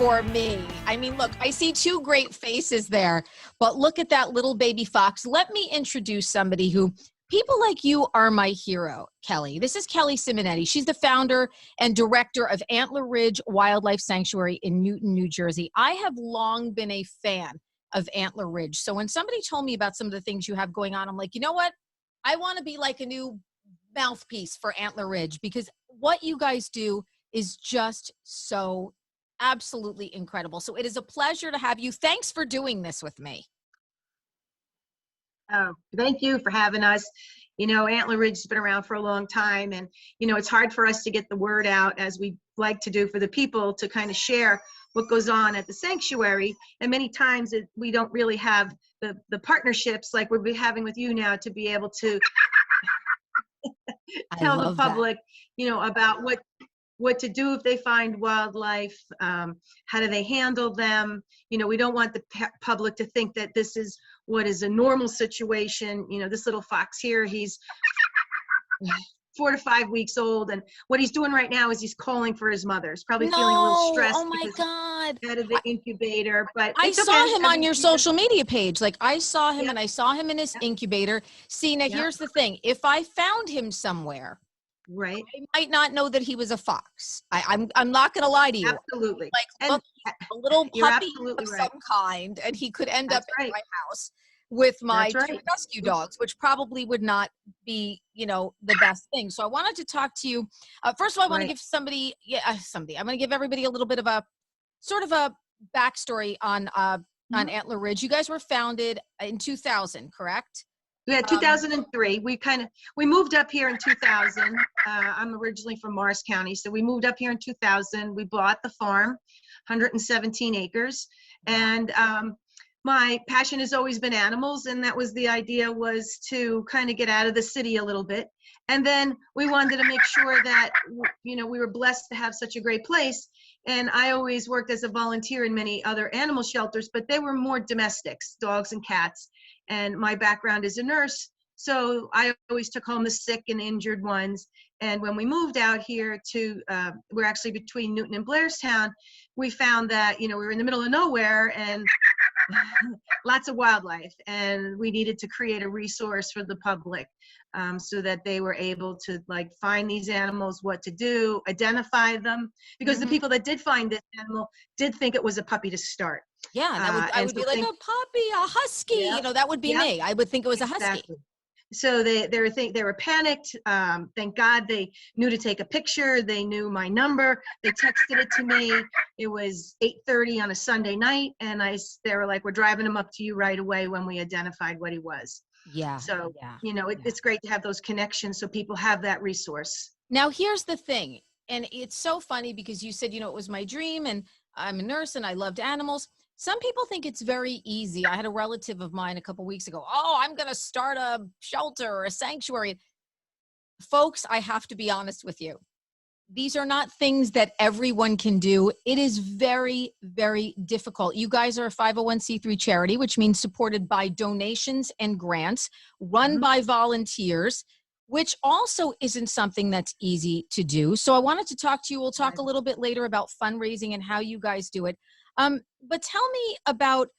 for me. I mean, look, I see two great faces there, but look at that little baby fox. Let me introduce somebody who, people like you are my hero, Kelly. This is Kelly Simonetti. She's the founder and director of ANTLER RIDGE WILDLIFE SANCTUARY in Newton, New Jersey. I have long been a fan of ANTLER RIDGE. So when somebody told me about some of the things you have going on, I'm like, you know what? I want to be like a new mouthpiece for ANTLER RIDGE, because what you guys do is just so absolutely incredible. So it is a pleasure to have you. Thanks for doing this with me. Oh, thank you for having us. You know, ANTLER RIDGE has been around for a long time, and you know, it's hard for us to get the word out as we like to do for the people to kind of share what goes on at the sanctuary. And many times we don't really have the partnerships like we'll be having with you now to be able to tell the public, you know, about what to do if they find wildlife, how do they handle them. You know, we don't want the public to think that this is what is a normal situation. You know, this little fox here, he's 4 to 5 weeks old, and what he's doing right now is he's calling for his mother. He's probably feeling a little stressed. Oh my God. Out of the incubator, but I saw him on your social media page. Like I saw him, and I saw him in his incubator. See, now here's the thing. If I found him somewhere, right, I might not know that he was a fox. I'm not going to lie to you. Absolutely. Like, look, a little puppy of some kind, and he could end up in my house with my two rescue dogs, which probably would not be, you know, the best thing. So I wanted to talk to you. First of all, I want to give I'm going to give everybody a little bit of a sort of a backstory on ANTLER RIDGE. You guys were founded in 2000, correct? Yeah, 2003. We moved up here in 2000. I'm originally from Morris County, so we moved up here in 2000. We bought the farm, 117 acres, and my passion has always been animals, and that was the idea, was to kind of get out of the city a little bit. And then we wanted to make sure that, you know, we were blessed to have such a great place. And I always worked as a volunteer in many other animal shelters, but they were more domestics, dogs and cats. And my background is a nurse, so I always took home the sick and injured ones. And when we moved out here to, we're actually between Newton and Blairstown, we found that, you know, we were in the middle of nowhere and lots of wildlife, and we needed to create a resource for the public, so that they were able to like find these animals, what to do, identify them, because the people that did find this animal did think it was a puppy to start. Yeah, I would be like, a puppy, a husky, you know, that would be me. I would think it was a husky. So they were panicked. Thank God they knew to take a picture. They knew my number. They texted it to me. It was 8:30 on a Sunday night, and they were like, "We're driving him up to you right away," when we identified what he was. Yeah. So you know, it's great to have those connections so people have that resource. Now here's the thing, and it's so funny because you said, you know, it was my dream, and I'm a nurse and I loved animals. Some people think it's very easy. I had a relative of mine a couple weeks ago. Oh, I'm going to start a shelter or a sanctuary. Folks, I have to be honest with you. These are not things that everyone can do. It is very, very difficult. You guys are a 501c3 charity, which means supported by donations and grants, run by volunteers, which also isn't something that's easy to do. So I wanted to talk to you. We'll talk a little bit later about fundraising and how you guys do it. But tell me about,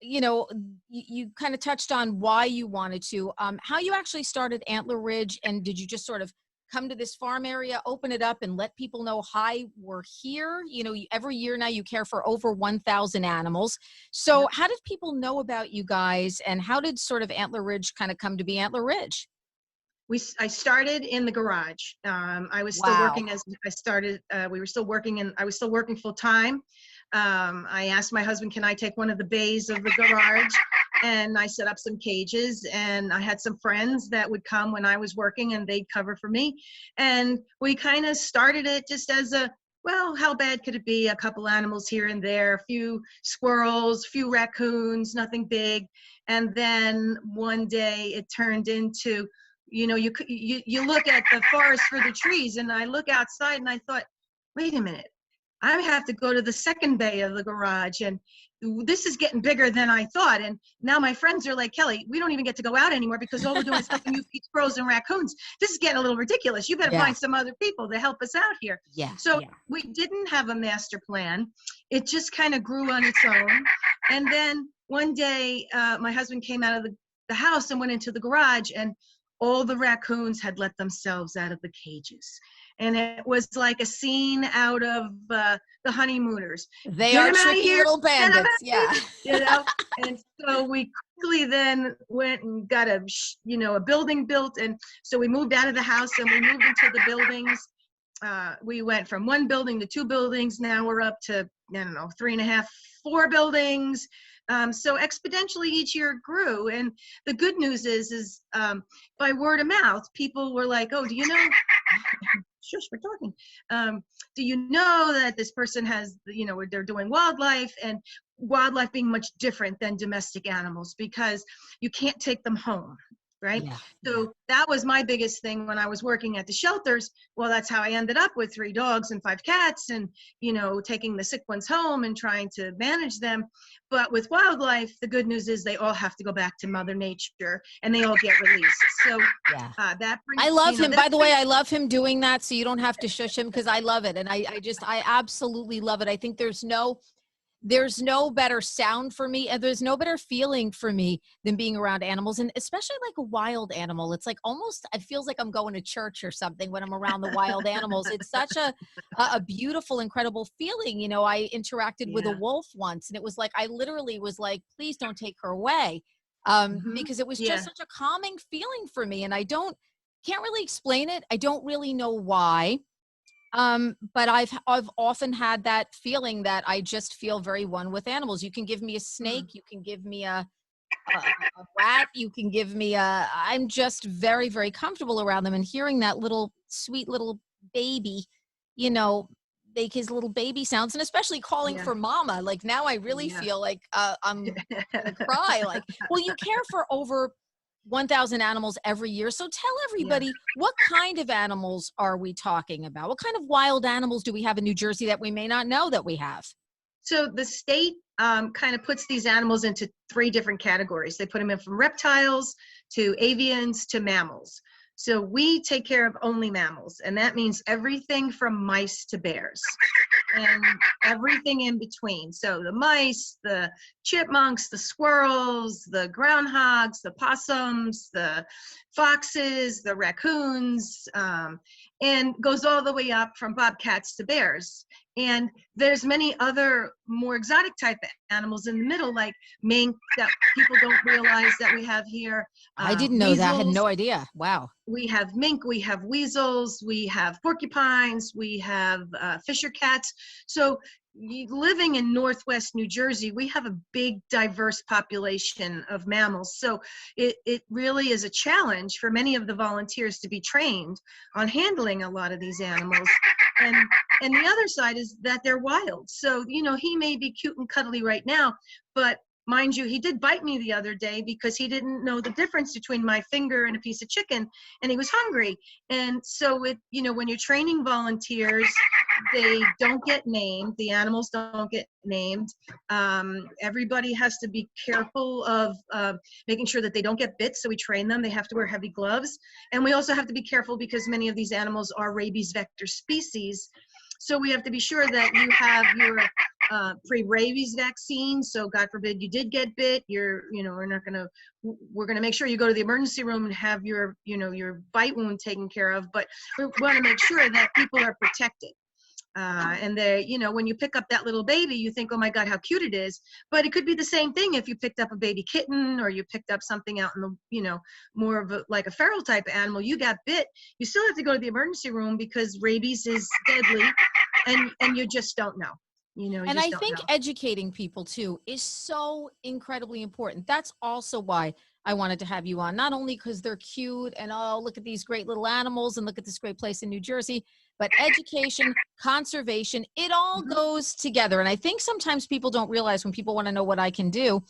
you know, you kind of touched on why you wanted to, how you actually started ANTLER RIDGE, and did you just sort of come to this farm area, open it up, and let people know, hi, we're here? You know, every year now you care for over 1,000 animals. So how did people know about you guys, and how did sort of ANTLER RIDGE kind of come to be ANTLER RIDGE? I started in the garage. I was still working we were still working, and I was still working full time. I asked my husband, can I take one of the bays of the garage? And I set up some cages, and I had some friends that would come when I was working, and they'd cover for me. And we kind of started it just as well, how bad could it be? A couple animals here and there, a few squirrels, a few raccoons, nothing big. And then one day it turned into, you know, you look at the forest for the trees, and I look outside and I thought, wait a minute, I have to go to the second bay of the garage, and this is getting bigger than I thought. And now my friends are like, Kelly, we don't even get to go out anymore because all we're doing is helping you feed squirrels and raccoons. This is getting a little ridiculous. You better Yeah. find some other people to help us out here. Yeah. So yeah. we didn't have a master plan. It just kind of grew on its own. And then one day, my husband came out of the house and went into the garage, and all the raccoons had let themselves out of the cages. And it was like a scene out of the Honeymooners. They Get are 'em outta tricky here, little get 'em bandits. outta Yeah. you know. And so we quickly then went and got a building built, and so we moved out of the house and we moved into the buildings. We went from 1 building to 2 buildings. Now we're up to, I don't know, 3.5, 4 buildings. So exponentially each year grew. And the good news is by word of mouth, people were like, oh, do you know, shush, we're talking. Do you know that this person has, they're doing wildlife, and wildlife being much different than domestic animals because you can't take them home. Right. Yeah. So that was my biggest thing when I was working at the shelters. Well, that's how I ended up with 3 dogs and 5 cats, and, taking the sick ones home and trying to manage them. But with wildlife, the good news is they all have to go back to Mother Nature and they all get released. So Yeah. that brings, I love him. By the way, I love him doing that. So you don't have to shush him because I love it. And I absolutely love it. I think there's no better sound for me, and there's no better feeling for me than being around animals, and especially like a wild animal. It's like almost, it feels like I'm going to church or something when I'm around the wild animals. It's such a beautiful, incredible feeling. I interacted with a wolf once, and it was like, I literally was like, please don't take her away. Because it was just such a calming feeling for me. And can't really explain it. I don't really know why. But I've often had that feeling that I just feel very one with animals. You can give me a snake, you can give me a rat, you can give me I'm just very, very comfortable around them, and hearing that little sweet little baby, make his little baby sounds, and especially calling for mama. Like now I really feel like I'm gonna cry. Like, well, you care for over 1,000 animals every year. So tell everybody, what kind of animals are we talking about? What kind of wild animals do we have in New Jersey that we may not know that we have? So the state kind of puts these animals into 3 different categories. They put them in from reptiles to avians to mammals. So we take care of only mammals, and that means everything from mice to bears and everything in between. So the mice, the chipmunks, the squirrels, the groundhogs, the possums, the foxes, the raccoons, and goes all the way up from bobcats to bears. And there's many other more exotic type of animals in the middle, like mink, that people don't realize that we have here. I didn't know that. I had no idea. Wow. We have mink, we have weasels, we have porcupines, we have fisher cats. So living in Northwest New Jersey, we have a big, diverse population of mammals. So it really is a challenge for many of the volunteers to be trained on handling a lot of these animals. And the other side is that they're wild. So, he may be cute and cuddly right now, but mind you, he did bite me the other day because he didn't know the difference between my finger and a piece of chicken, and he was hungry. And so when you're training volunteers, they don't get named. The animals don't get named. Everybody has to be careful of making sure that they don't get bit. So we train them. They have to wear heavy gloves. And we also have to be careful because many of these animals are rabies vector species. So we have to be sure that you have your pre-rabies vaccine. So God forbid you did get bit, we're going to make sure you go to the emergency room and have your bite wound taken care of. But we want to make sure that people are protected. And when you pick up that little baby, you think, oh my God, how cute it is. But it could be the same thing if you picked up a baby kitten, or you picked up something out in the, more of like a feral type of animal. You got bit, you still have to go to the emergency room because rabies is deadly, and you just don't know. And I think educating people too is so incredibly important. That's also why I wanted to have you on, not only because they're cute and, oh, look at these great little animals and look at this great place in New Jersey, but education, conservation, it all goes together. And I think sometimes people don't realize, when people want to know what I can do,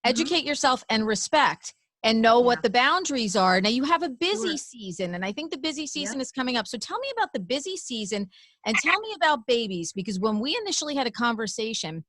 educate yourself and respect. and know Yeah. what the boundaries are. Now you have a busy Sure. season, and I think the busy season Yep. is coming up. So tell me about the busy season and tell me about babies, because when we initially had a conversation,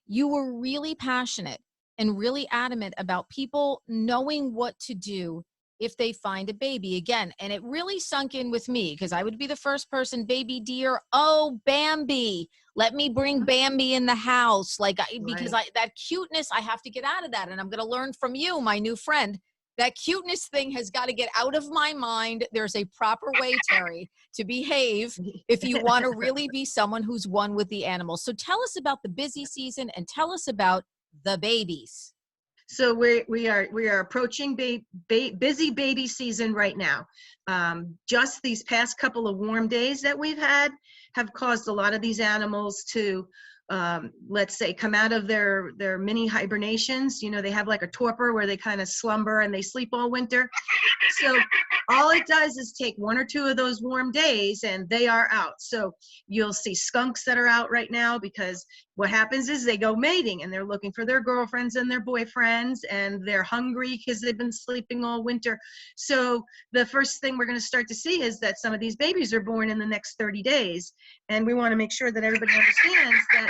you were really passionate and really adamant about people knowing what to do if they find a baby again. And it really sunk in with me because I would be the first person, baby dear, oh, Bambi, let me bring Bambi in the house. Because Right. that cuteness, I have to get out of that. And I'm going to learn from you, my new friend. That cuteness thing has got to get out of my mind. There's a proper way, Terry, to behave if you want to really be someone who's one with the animals. So tell us about the busy season and tell us about the babies. So we are approaching busy baby season right now. Just these past couple of warm days that we've had have caused a lot of these animals to, let's say, come out of their mini hibernations. You know, they have like a torpor where they kind of slumber and they sleep all winter. So all it does is take one or two of those warm days and they are out. So you'll see skunks that are out right now because what happens is they go mating and they're looking for their girlfriends and their boyfriends and they're hungry because they've been sleeping all winter. So the first thing we're going to start to see is that some of these babies are born in the next 30 days. And we want to make sure that everybody understands that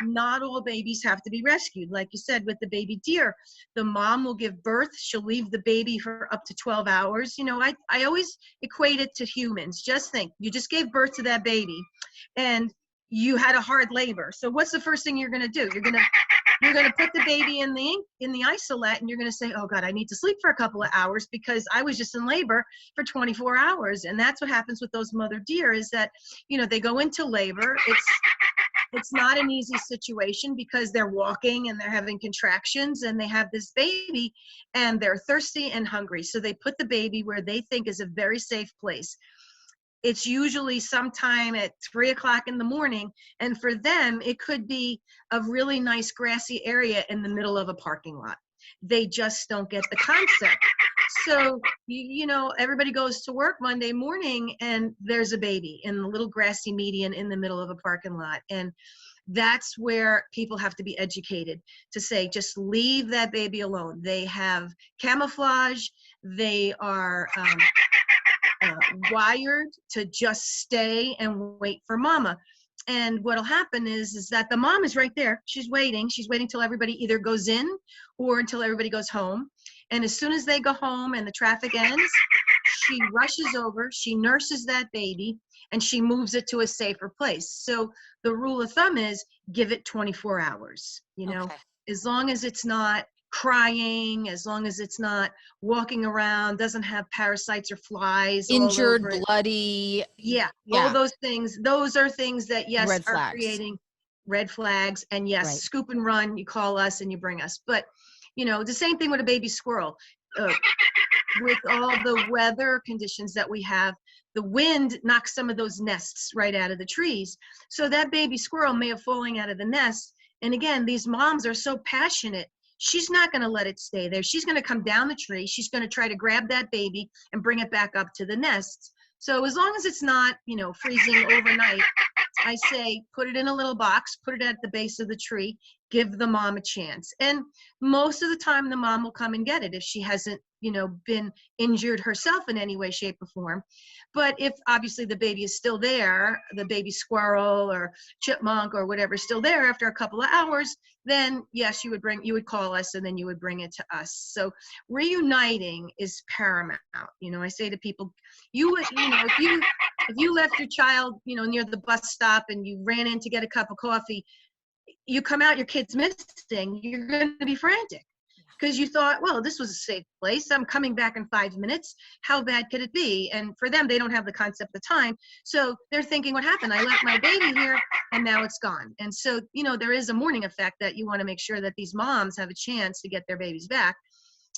not all babies have to be rescued. Like you said, with the baby deer, the mom will give birth. She'll leave the baby for up to 12 hours. You know, I always equate it to humans. Just think, you just gave birth to that baby and you had a hard labor. So what's the first thing you're going to do? You're going to put the baby in the isolette and you're going to say, oh God, I need to sleep for a couple of hours because I was just in labor for 24 hours. And that's what happens with those mother deer is that, you know, they go into labor. It's not an easy situation because they're walking and they're having contractions and they have this baby and they're thirsty and hungry. So they put the baby where they think is a very safe place. It's usually sometime at 3 o'clock in the morning. And for them, it could be a really nice grassy area in the middle of a parking lot. They just don't get the concept. So, you know, everybody goes to work Monday morning and there's a baby in the little grassy median in the middle of a parking lot. And that's where people have to be educated to say, just leave that baby alone. They have camouflage. They are wired to just stay and wait for mama. And what'll happen is that the mom is right there. She's waiting till everybody either goes in or until everybody goes home. And as soon as they go home and the traffic ends, she rushes over, she nurses that baby, and she moves it to a safer place. So the rule of thumb is give it 24 hours, you know, as long as it's not crying, as long as it's not walking around, doesn't have parasites or flies Injured, all over it. bloody. Yeah, all those things. Those are things that, yes, Red are flags. creating red flags. And yes, Right. Scoop and run, you call us and you bring us. But, you know, the same thing with a baby squirrel. With all the weather conditions that we have, the wind knocks some of those nests right out of the trees. So that baby squirrel may have fallen out of the nest. And again, these moms are so passionate. She's not going to let it stay there. She's going to come down the tree. She's going to try to grab that baby and bring it back up to the nest. So as long as it's not, you know, freezing overnight, I say put it in a little box, put it at the base of the tree, give the mom a chance. And most of the time the mom will come and get it if she hasn't, you know, been injured herself in any way, shape, or form. But if obviously the baby is still there, the baby squirrel or chipmunk or whatever is still there after a couple of hours, then yes, you would call us and then you would bring it to us. So reuniting is paramount. You know, I say to people, if you left your child, you know, near the bus stop and you ran in to get a cup of coffee, you come out, your kid's missing, you're going to be frantic. Because you thought, well, this was a safe place. I'm coming back in 5 minutes. How bad could it be? And for them, they don't have the concept of time. So they're thinking, what happened? I left my baby here and now it's gone. And so, you know, there is a mourning effect that you want to make sure that these moms have a chance to get their babies back.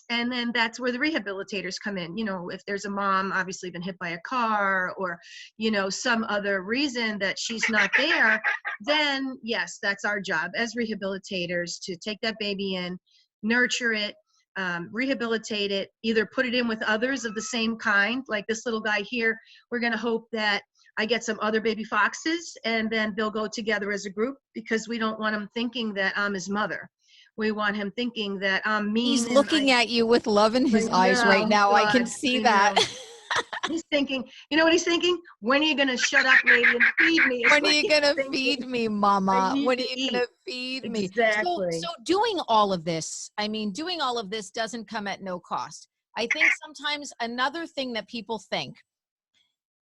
And then that's where the rehabilitators come in. You know, if there's a mom obviously been hit by a car or, you know, some other reason that she's not there, then yes, that's our job as rehabilitators to take that baby in, nurture it, rehabilitate it, either put it in with others of the same kind, like this little guy here. We're going to hope that I get some other baby foxes and then they'll go together as a group because we don't want them thinking that I'm his mother. We want him thinking that I'm mean. He's looking at you with love in his eyes right now. I can see that. He's thinking, you know what he's thinking? When are you going to shut up, lady, and feed me? When are you going to feed me, mama? When are you going to feed me? Exactly. So doing all of this, I mean, doing all of this doesn't come at no cost. I think sometimes another thing that people think,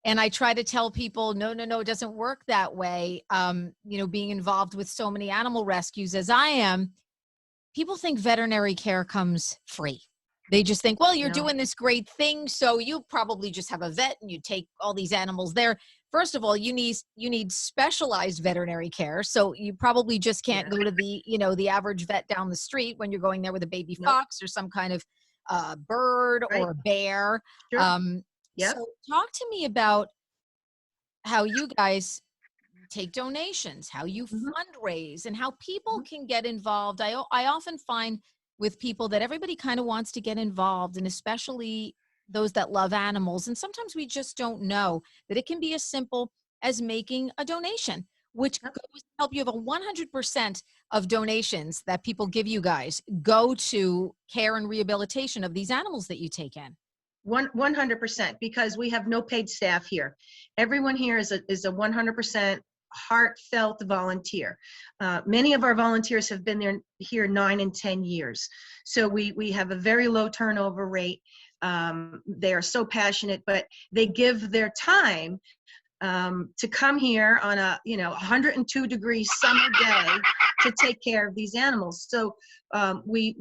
and I try to tell people, no, it doesn't work that way. You know, being involved with so many animal rescues as I am, people think veterinary care comes free. They just think, well, you're doing this great thing, so you probably just have a vet and you take all these animals there. First of all, you need specialized veterinary care. So you probably just can't go to the, you know, the average vet down the street when you're going there with a baby fox or some kind of bird or a bear. Sure. So talk to me about how you guys take donations, how you fundraise, and how people can get involved. I often find with people that everybody kind of wants to get involved, and especially those that love animals. And sometimes we just don't know that it can be as simple as making a donation, which goes to help. You have a 100% of donations that people give you guys go to care and rehabilitation of these animals that you take in. 100%, because we have no paid staff here. Everyone here is a 100% heartfelt volunteer. Many of our volunteers have been here 9 and 10 years. So we have a very low turnover rate. They are so passionate, but they give their time to come here on a 102-degree summer day to take care of these animals. So we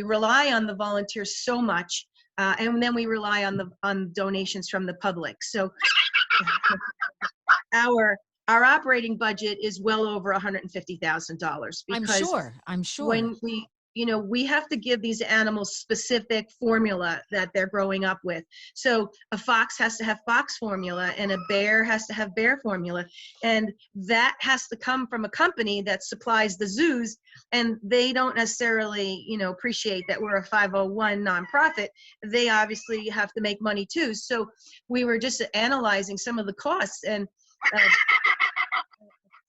rely on the volunteers so much, and then we rely on donations from the public. So our operating budget is well over $150,000 because I'm sure. When we have to give these animals specific formula that they're growing up with. So a fox has to have fox formula and a bear has to have bear formula. And that has to come from a company that supplies the zoos, and they don't necessarily, appreciate that we're a 501 nonprofit. They obviously have to make money too. So we were just analyzing some of the costs, and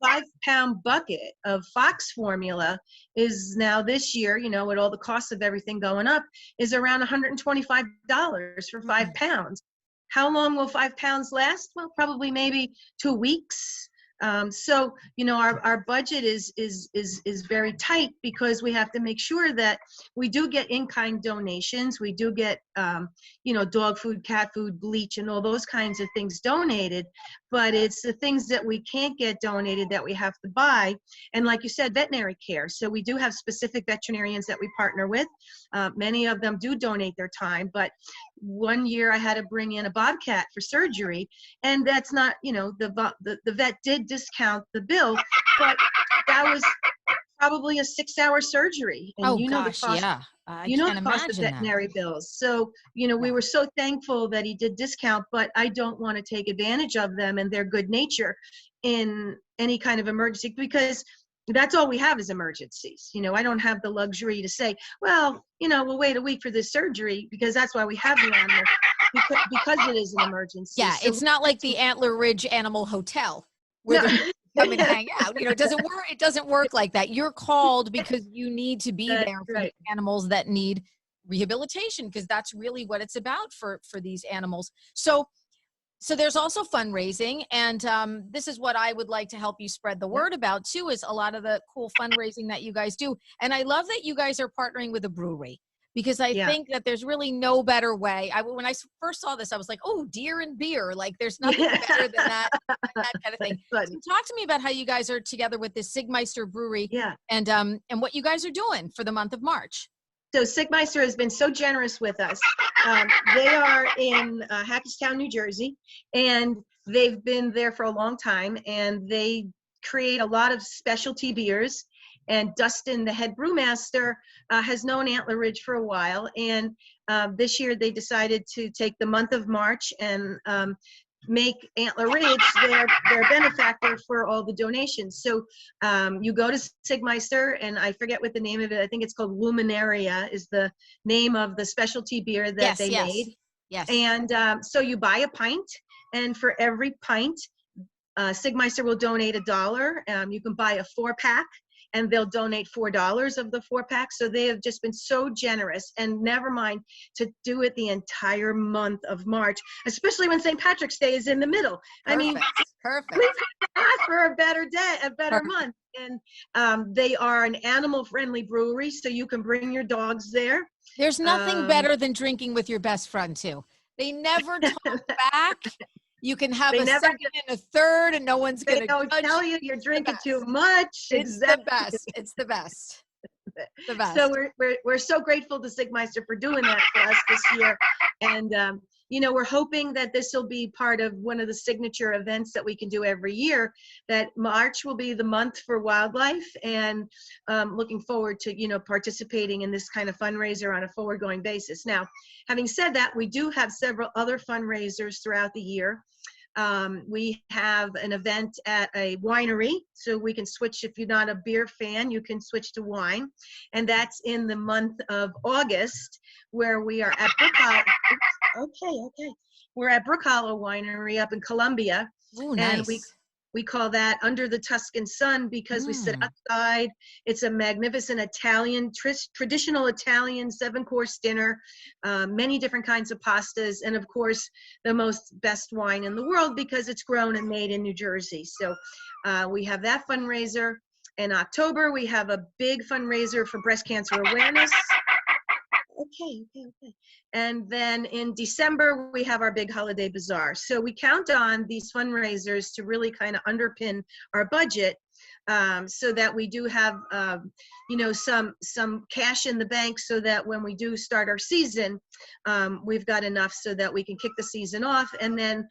5-pound bucket of fox formula is now this year, with all the costs of everything going up, is around $125 for 5 pounds. How long will 5 pounds last? Well, probably maybe 2 weeks. So, our budget is very tight because we have to make sure that we do get in-kind donations. We do get, dog food, cat food, bleach, and all those kinds of things donated. But it's the things that we can't get donated that we have to buy. And like you said, veterinary care. So we do have specific veterinarians that we partner with. Many of them do donate their time. But one year I had to bring in a bobcat for surgery. And that's not, the vet did discount the bill, but that was probably a 6-hour surgery. And the cost, the cost of veterinary bills. So, we were so thankful that he did discount, but I don't want to take advantage of them and their good nature in any kind of emergency, because that's all we have is emergencies. I don't have the luxury to say, well, we'll wait a week for this surgery, because that's why we have the animal, because it is an emergency. Yeah, so it's not like the Antler Ridge Animal Hotel where they come and hang out. It doesn't work like that. You're called because you need to be there for the animals that need rehabilitation, because that's really what it's about for these animals. So there's also fundraising, and this is what I would like to help you spread the word about too, is a lot of the cool fundraising that you guys do. And I love that you guys are partnering with a brewery, because I think that there's really no better way. When I first saw this, I was like, oh, deer and beer. Like, there's nothing better than that kind of thing. So talk to me about how you guys are together with this Sigmeister Brewery, and what you guys are doing for the month of March. So Sigmeister has been so generous with us. They are in Hackettstown, New Jersey, and they've been there for a long time, and they create a lot of specialty beers. And Dustin, the head brewmaster, has known Antler Ridge for a while, and this year they decided to take the month of March and make Antler Ridge their benefactor for all the donations. So you go to Sigmeister, and I forget what the name of it. I think it's called Luminaria is the name of the specialty beer that they made. Yes. And so you buy a pint, and for every pint, Sigmeister will donate $1. You can buy a 4-pack. and they'll donate $4 of the 4-pack. So they have just been so generous, and never mind to do it the entire month of March, especially when St. Patrick's Day is in the middle. I mean, perfect. we couldn't ask for a better day, a better month. And they are an animal-friendly brewery, so you can bring your dogs there. There's nothing better than drinking with your best friend too. They never talk back. You can have a second and a third, and no one's going to don't tell you you're drinking too much. It's the best. It's the best. The best. So we're so grateful to Sigmeister for doing that for us this year. And you know, we're hoping that this will be part of one of the signature events that we can do every year, that March will be the month for wildlife, and looking forward to, you know, participating in this kind of fundraiser on a forward going basis. Now, having said that, we do have several other fundraisers throughout the year. We have an event at a winery, so we can switch. If you're not a beer fan, you can switch to wine. And that's in the month of August, where we are at Brook Hollow. Okay. We're at Brook Hollow Winery up in Columbia. Oh, nice. And we call that Under the Tuscan Sun, because we sit outside. It's a magnificent Italian, traditional Italian 7-course dinner, many different kinds of pastas, and of course, the best wine in the world, because it's grown and made in New Jersey. So we have that fundraiser. In October, we have a big fundraiser for breast cancer awareness. Okay. And then in December, we have our big holiday bazaar. So we count on these fundraisers to really kind of underpin our budget, so that we do have, you know, some cash in the bank, so that when we do start our season, we've got enough so that we can kick the season off. And then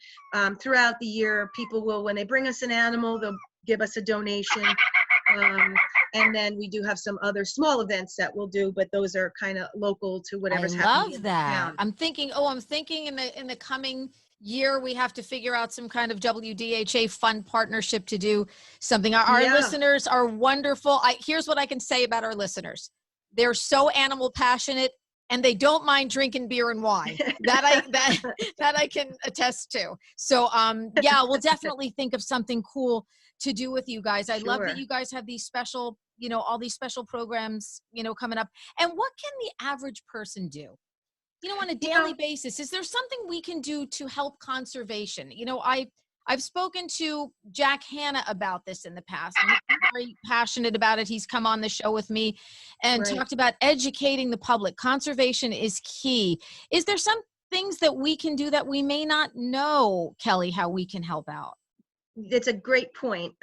throughout the year, people will, when they bring us an animal, they'll give us a donation. And then we do have some other small events that we'll do, but those are kind of local to whatever's happening. I love that. I'm thinking in the coming year, we have to figure out some kind of WDHA fund partnership to do something. Our listeners are wonderful. Here's what I can say about our listeners. They're so animal passionate, and they don't mind drinking beer and wine. That I can attest to. So yeah, we'll definitely think of something cool to do with you guys. I love that you guys have these special, you know, all these special programs, you know, coming up. And what can the average person do, you know, on a daily basis? Is there something we can do to help conservation? You know, I've spoken to Jack Hanna about this in the past. And he's very passionate about it. He's come on the show with me and talked about educating the public. Conservation is key. Is there some things that we can do that we may not know, Kelly, how we can help out? It's a great point.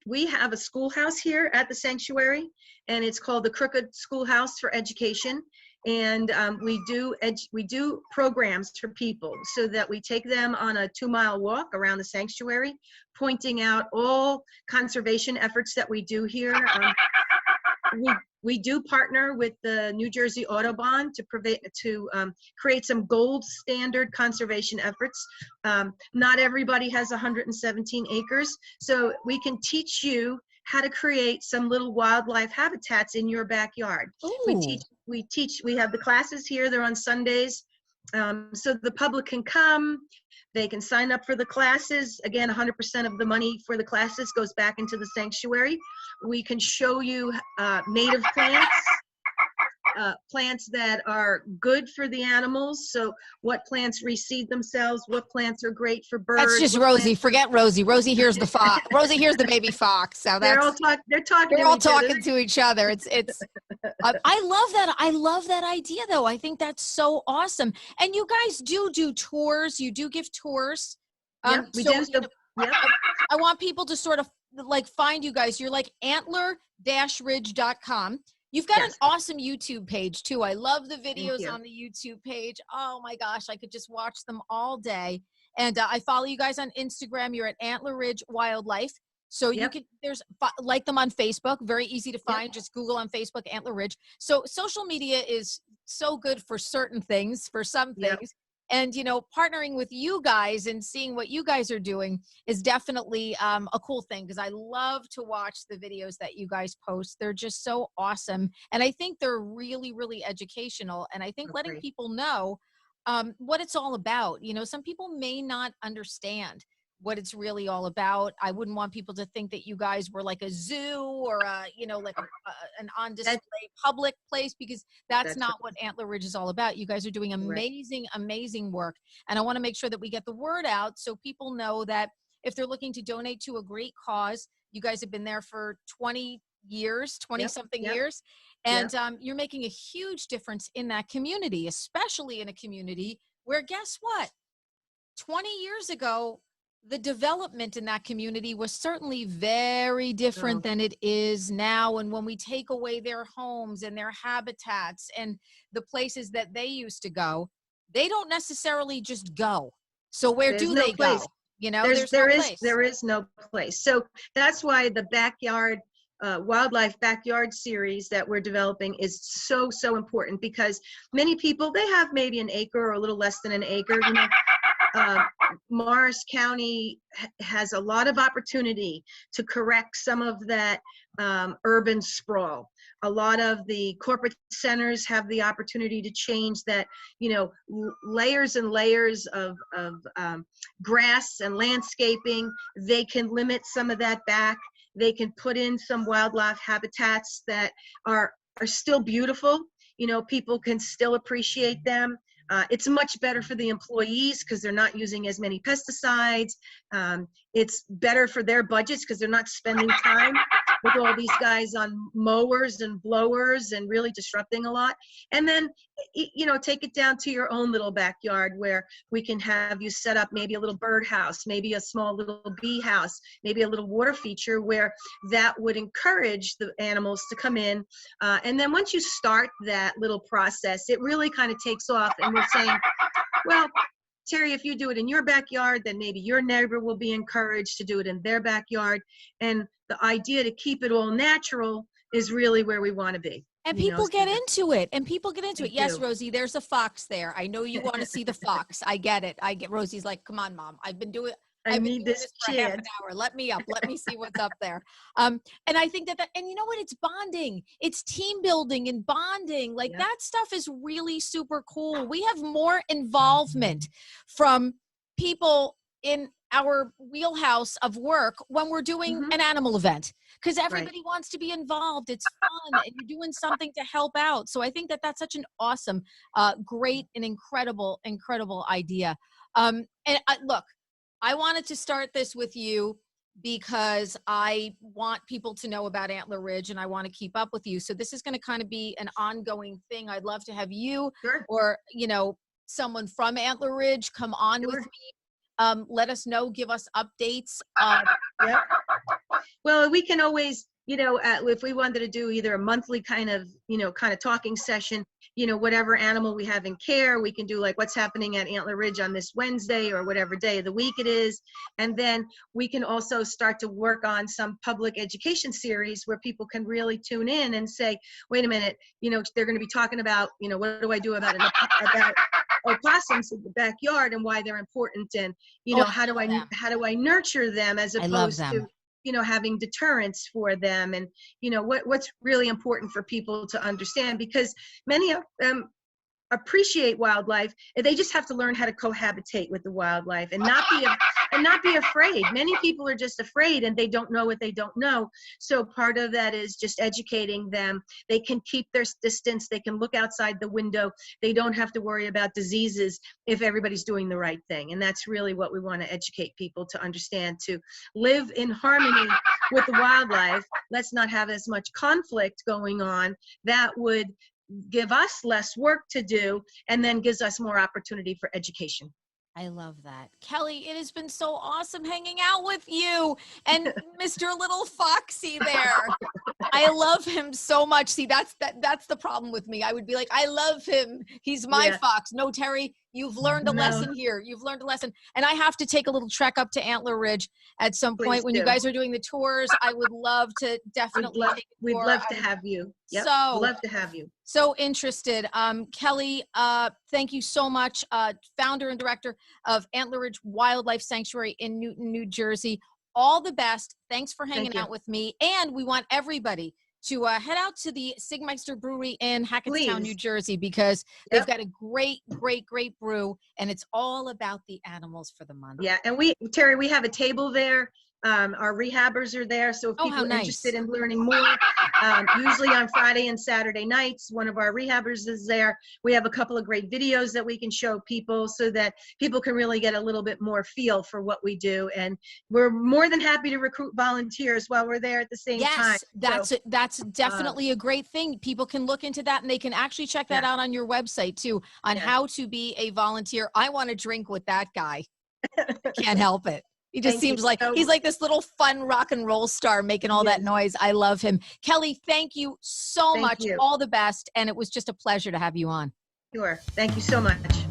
We have a schoolhouse here at the sanctuary, and it's called the Crooked Schoolhouse for Education. And we do programs for people, so that we take them on a 2-mile walk around the sanctuary, pointing out all conservation efforts that we do here. We do partner with the New Jersey Audubon to create some gold standard conservation efforts. Not everybody has 117 acres, so we can teach you how to create some little wildlife habitats in your backyard. We have the classes here. They're on Sundays, so the public can come. They can sign up for the classes. Again, 100% of the money for the classes goes back into the sanctuary. We can show you native plants, plants that are good for the animals. So what plants reseed themselves, what plants are great for birds. That's just Rosie. Forget Rosie. Rosie hears the fox. Rosie hears the baby fox. So they're all talking to each other. It's I love that. I love that idea, though. I think that's so awesome. And you guys do tours. You do give tours. We do. I want people to sort of like find you guys. You're like antler-ridge.com. You've got an awesome YouTube page too. I love the videos on the YouTube page. Oh my gosh, I could just watch them all day. And I follow you guys on Instagram. You're at Antler Ridge Wildlife. So you can, like them on Facebook, very easy to find. Just Google on Facebook, Antler Ridge. So social media is so good for certain things, for some things. And, you know, partnering with you guys and seeing what you guys are doing is definitely a cool thing, because I love to watch the videos that you guys post. They're just so awesome. And I think they're really, really educational. And I think letting people know what it's all about. You know, some people may not understand what it's really all about. I wouldn't want people to think that you guys were like a zoo or a, you know, like an on display public place, because that's not what Antler Ridge is all about. You guys are doing amazing, amazing work. And I want to make sure that we get the word out so people know that if they're looking to donate to a great cause, you guys have been there for 20 years, 20 something years. And you're making a huge difference in that community, especially in a community where, guess what? 20 years ago, the development in that community was certainly very different than it is now. And when we take away their homes and their habitats and the places that they used to go, they don't necessarily just go. So where do they go? You know, there is no place. So that's why the backyard wildlife backyard series that we're developing is so important, because many people, they have maybe an acre or a little less than an acre. You know, Morris County has a lot of opportunity to correct some of that urban sprawl. A lot of the corporate centers have the opportunity to change that, you know, layers and layers of grass and landscaping. They can limit some of that back. They can put in some wildlife habitats that are still beautiful. You know, people can still appreciate them. It's much better for the employees because they're not using as many pesticides. It's better for their budgets because they're not spending time with all these guys on mowers and blowers and really disrupting a lot. And then, you know, take it down to your own little backyard where we can have you set up maybe a little bird house, maybe a small little bee house, maybe a little water feature where that would encourage the animals to come in. And then once you start that little process, it really kind of takes off, and we're saying, well, Terry, if you do it in your backyard, then maybe your neighbor will be encouraged to do it in their backyard. And the idea to keep it all natural is really where we want to be. And people get into it. And people get into it. Yes, Rosie, there's a fox there. I know you want to see the fox. I get it. Rosie's like, come on, Mom. I've been doing this for half an hour. Let me up. Let me see what's up there. And I think that, and you know what? It's bonding. It's team building and bonding. Like that stuff is really super cool. We have more involvement from people in our wheelhouse of work when we're doing an animal event, because everybody wants to be involved. It's fun and you're doing something to help out. So I think that that's such an awesome, great and incredible idea. Look, I wanted to start this with you because I want people to know about Antler Ridge and I want to keep up with you. So this is going to kind of be an ongoing thing. I'd love to have you or, you know, someone from Antler Ridge come on with me. Let us know, give us updates. Well, we can always, you know, if we wanted to do either a monthly kind of talking session, you know, whatever animal we have in care, we can do like what's happening at Antler Ridge on this Wednesday or whatever day of the week it is. And then we can also start to work on some public education series where people can really tune in and say, wait a minute, you know, they're going to be talking about, you know, what do I do about opossums in the backyard and why they're important, and you know, how do I nurture them as opposed to, you know, having deterrents for them, and you know what's really important for people to understand, because many of them appreciate wildlife, and they just have to learn how to cohabitate with the wildlife and not be afraid. Many people are just afraid and they don't know what they don't know. So part of that is just educating them. They can keep their distance. They can look outside the window. They don't have to worry about diseases if everybody's doing the right thing. And that's really what we want to educate people to understand, to live in harmony with the wildlife. Let's not have as much conflict going on. That would give us less work to do and then gives us more opportunity for education. I love that. Kelly, it has been so awesome hanging out with you and Mr. Little Foxy there. I love him so much. See, that's the problem with me. I would be like, I love him. He's my fox. No, Terry, you've learned a lesson here. You've learned a lesson. And I have to take a little trek up to Antler Ridge at some point when you guys are doing the tours. I would love to definitely take a tour. We'd love to have you. Yep. So love to have you. So interested. Kelly, thank you so much. Founder and director of Antler Ridge Wildlife Sanctuary in Newton, New Jersey. All the best. Thanks for hanging out with me. And we want everybody to head out to the Sigmeister Brewery in Hackettstown, New Please. Jersey, because they've Yep. got a great, great, great brew, and it's all about the animals for the month. Yeah, and Terry, we have a table there. Our rehabbers are there, so if Oh, people how are interested nice. in learning more, usually on Friday and Saturday nights, one of our rehabbers is there. We have a couple of great videos that we can show people so that people can really get a little bit more feel for what we do. And we're more than happy to recruit volunteers while we're there at the same time. Yes, that's definitely a great thing. People can look into that, and they can actually check that out on your website too, on how to be a volunteer. I want to drink with that guy. I can't help it. He just seems like he's like this little fun rock and roll star making all that noise. I love him. Kelly, thank you so much. All the best. And it was just a pleasure to have you on. Sure. Thank you so much.